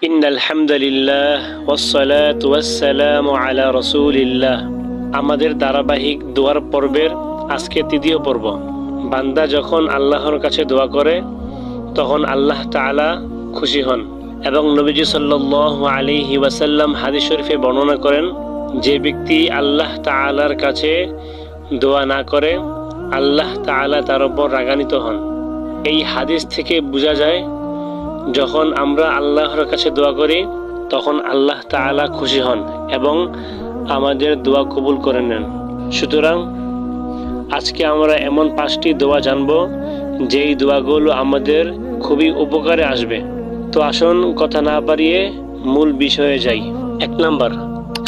ইন্নাল হামদুলিল্লাহ ওয়াসসালাতু ওয়াসসালামু আলা রাসূলিল্লাহ। আমাদের ধারাবাহিক দোয়ার পর্বের আজকে তৃতীয় পর্ব। বান্দা যখন আল্লাহর কাছে দোয়া করে তখন আল্লাহ তাআলা খুশি হন এবং নবীজি সাল্লাল্লাহু আলাইহি ওয়াসাল্লাম হাদিস শরীফে বর্ণনা করেন, যে ব্যক্তি আল্লাহ তাআলার কাছে দোয়া না করে আল্লাহ তাআলা তার উপর রাগান্বিত হন। এই হাদিস থেকে বোঝা যায়, যখন আমরা আল্লাহর কাছে দোয়া করি তখন আল্লাহ তাআলা খুশি হন এবং আমাদের দোয়া কবুল করে নেন। সুতরাং আজকে আমরা এমন 5টি দোয়া জানব যেই দোয়াগুলো আমাদের খুবই উপকারে আসবে। তো আসুন কথা না বাড়িয়ে মূল বিষয়ে যাই। 1 নাম্বার,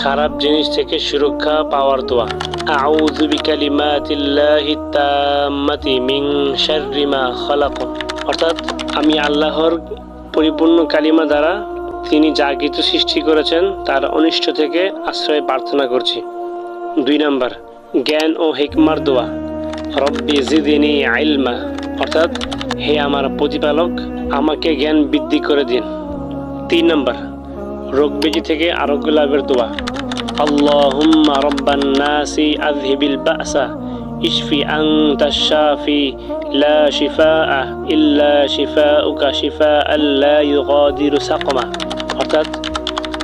খারাপ জিনিস থেকে সুরক্ষা পাওয়ার দোয়া। আউযু বিকালিমাতিল্লাহিত তাম্মাতি মিন শাররি মা খালাক। অর্থাৎ আমি আল্লাহর পরিপূর্ণ কালিমা দ্বারা তিনি যা কিছু সৃষ্টি করেছেন তার অনিষ্ট থেকে আশ্রয় প্রার্থনা করছি। 2 নাম্বার, জ্ঞান ও হিকমার দোয়া। রব্বি জিদনি ইলমা। অর্থাৎ হে আমার প্রতিপালক, আমাকে জ্ঞান বৃদ্ধি করে দিন। 3 নাম্বার, রোগ ব্যাধি থেকে আরোগ্য লাভের দোয়া। আল্লাহুম্মা রব্বান নাসি আযহিবিল বাসা ইশফি আনতাশ শাফি লা শিফাআ ইল্লা শিফাউকা শিফাআন লা ইউগাদিরু সাকমা। অর্থাৎ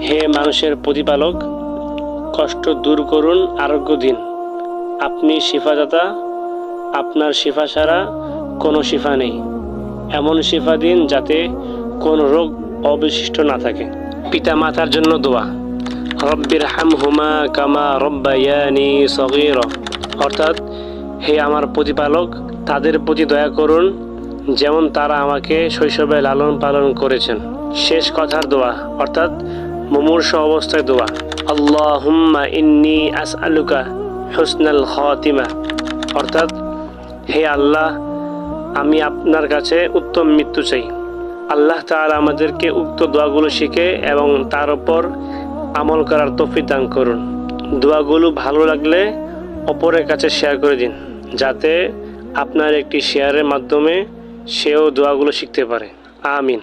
হে মানুষের প্রতিপালক, কষ্ট দূর করুন, আরোগ্য দিন। আপনি শিফাদাতা, আপনার শিফা ছাড়া কোনো শিফা নেই। এমন শিফা দিন যাতে কোনো রোগ অবশিষ্ট না থাকে। পিতা মাতার জন্য দোয়া। রব্বির হামহুমা কামা রব্বায়ানি সগীরা। অর্থাৎ হে আমার প্রতিপালক, তাদের প্রতি দয়া করুন যেমন তারা আমাকে শৈশবে লালন পালন করেছেন। শেষ কথার দোয়া, অর্থাৎ মুমূর্ষ অবস্থায় দোয়া। আল্লাহুম্মা ইন্নী আসআলুকা হুসনাল খাতিমা। অর্থাৎ হে আল্লাহ, আমি আপনার কাছে উত্তম মৃত্যু চাই। আল্লাহ তাআলা আমাদেরকে উক্ত দোয়াগুলো শিখে এবং তার উপর আমল করার তৌফিক দান করুন। দোয়াগুলো ভালো লাগলে অপরের কাছে শেয়ার করে দিন, যাতে আপনার একটি শেয়ারের মাধ্যমে সেও দোয়াগুলো শিখতে পারে। আমিন।